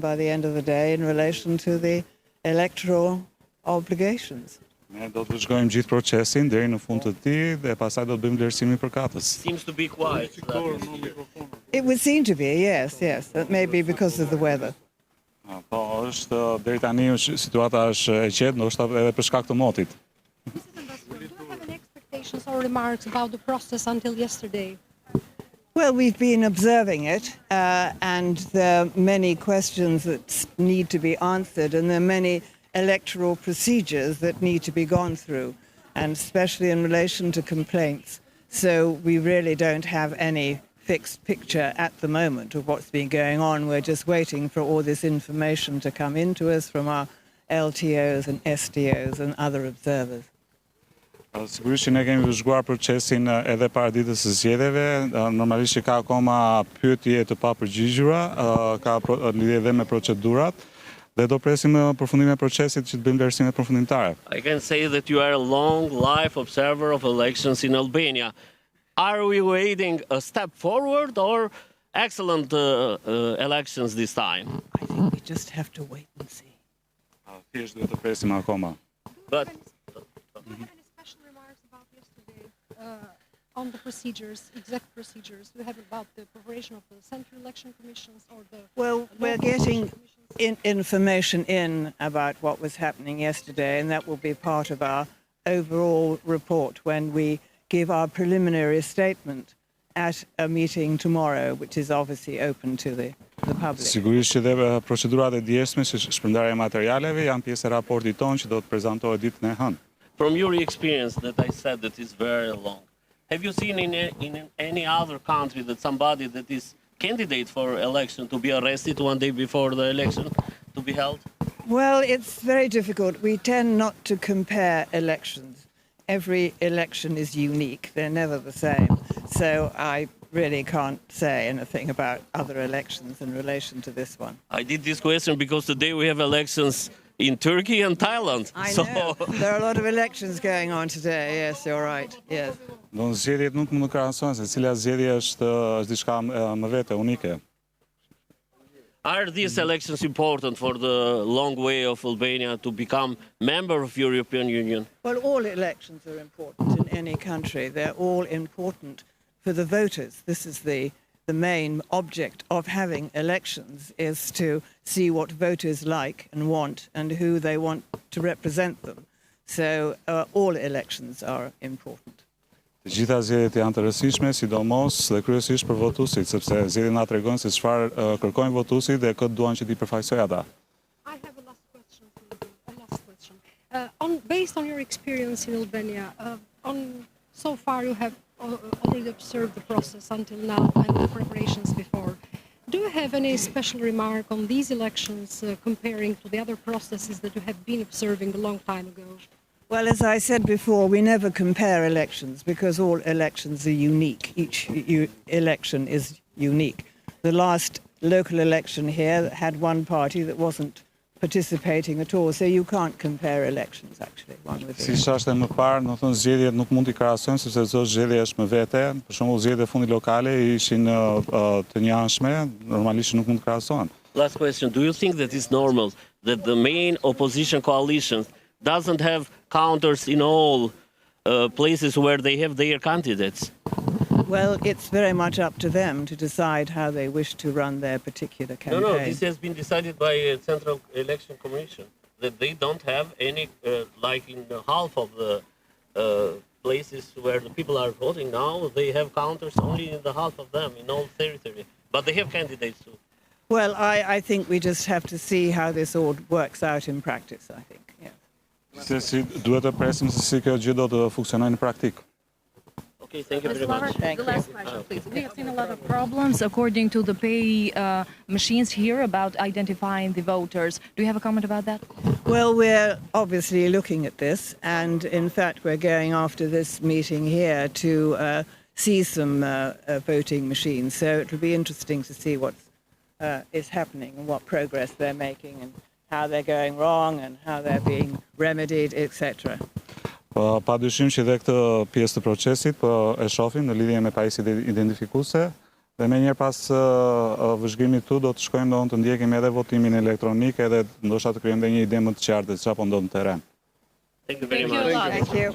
by the end of the day in relation to the electoral obligations. Ne do të vëzhgojmë gjithë procesin deri në fund të tij dhe pastaj do të bëjmë vlerësimin përkatës. Seems to be quiet. It would seem to be, yes. That may be because of the weather. Po, është deri tani situata është e qetë, ndoshta edhe për shkak të motit. Mrs. Ambassador, do you have any expectations or remarks about the process until yesterday? Well, we've been observing it, and there are many questions that need to be answered, and there are many electoral procedures that need to be gone through, and especially in relation to complaints. So we really don't have any fixed picture at the moment of what's been going on. We're just waiting for all this information to come into us from our LTOs and STOs and other observers. Sigurisht që ne kemi vëzhguar procesin edhe para ditës së zgjedhjeve, normalisht që ka akoma pyetje të papërgjigjura, ka lidhje edhe me procedurat dhe do presim përfundimin e procesit që të bëjmë vlerësime përfundimtare. I can say that you are a long life observer of elections in Albania. Are we waiting a step forward or excellent elections this time? I think we just have to wait and see. Thjesht duhet të presim akoma. But Do you have any special remarks about yesterday on the procedures, exact procedures? Do you have about the preparation of the Central Election Commissions or the... Well, we're getting information in about what was happening yesterday, and that will be part of our overall report when we give our preliminary statement at a meeting tomorrow, which is obviously open to the public. Sigurisht që dhe procedurat e dieshme, shpërndarja e materialeve, janë pjesë e raportit tonë që do të prezantohet ditën e hënë. from your experience that I said that is very long, have you seen in any other country that somebody that is candidate for election to be arrested one day before the election to be held? Well, it's very difficult. We tend not to compare elections. Every election is unique. They're never the same. So I really can't say anything about other elections in relation to this one. I did this question because today we have elections in Turkey and Thailand. I know. There are a lot of elections going on today. Yes, you're right. Yes. Do zgjedhjet nuk mund të krahasohen se cila zgjedhje është diçka më vete, unike. Are these elections important for the long way of Albania to become member of European Union? Well, all elections are important in any country. They're all important for the voters. This is the main object of having elections, is to see what voters like and want and who they want to represent them. So all elections are important. Të gjitha zgjedhjet janë të rëndësishme, sidomos dhe kryesisht për votuesit, sepse zgjedhjet na tregojnë se çfarë kërkojnë votuesit dhe këtë duan që t'i përfaqësojë ata. I have a last question for you. Based on your experience in Albania, so far you have already observed the process until now and the preparations before. Do you have any special remark on these elections comparing to the other processes that you have been observing a long time ago? Well, as I said before, we never compare elections because all elections are unique. Each election is unique. The last local election here had one party that wasn't participating at all, so you can't compare elections actually one with the other. Siç është më parë, do të thonë zgjedhjet nuk mund t'i krahasojmë sepse çdo zgjedhje është më vete. Për shembull, zgjedhjet e fundit lokale ishin të njëanshme, normalisht nuk mund të krahasohen. Last question. Do you think that it's normal that the main opposition coalition doesn't have counters in all places where they have their candidates? Well, it's very much up to them to decide how they wish to run their particular campaign. No, this has been decided by a Central Election Commission, that they don't have any, like in half of the places where the people are voting now, they have counters only in the half of them, in all territory. But they have candidates too. Well, I think we just have to see how this all works out in practice, I think. Yeah. Si duhet të presim se si kjo gjë do të funksionojë në praktikë. Okay, thank you very much. The last question, please. We have seen a lot of problems according to the pay machines here about identifying the voters. Do you have a comment about that? Well, we're obviously looking at this, and in fact we're going after this meeting here to see some voting machines. So it will be interesting to see what is happening and what progress they're making and how they're going wrong and how they're being remedied, etc. Pa dyshim që dhe këtë pjesë të procesit e shohim në lidhje me pajisjet identifikuese Dhe me njerë pas vëzhgimit këtu do të shkojmë do të ndjekim edhe votimin elektronik edhe ndoshta të krijojmë edhe një ide më të qartë se çfarë po ndodh në terren. Thank you very Thank you much. a lot. Thank you.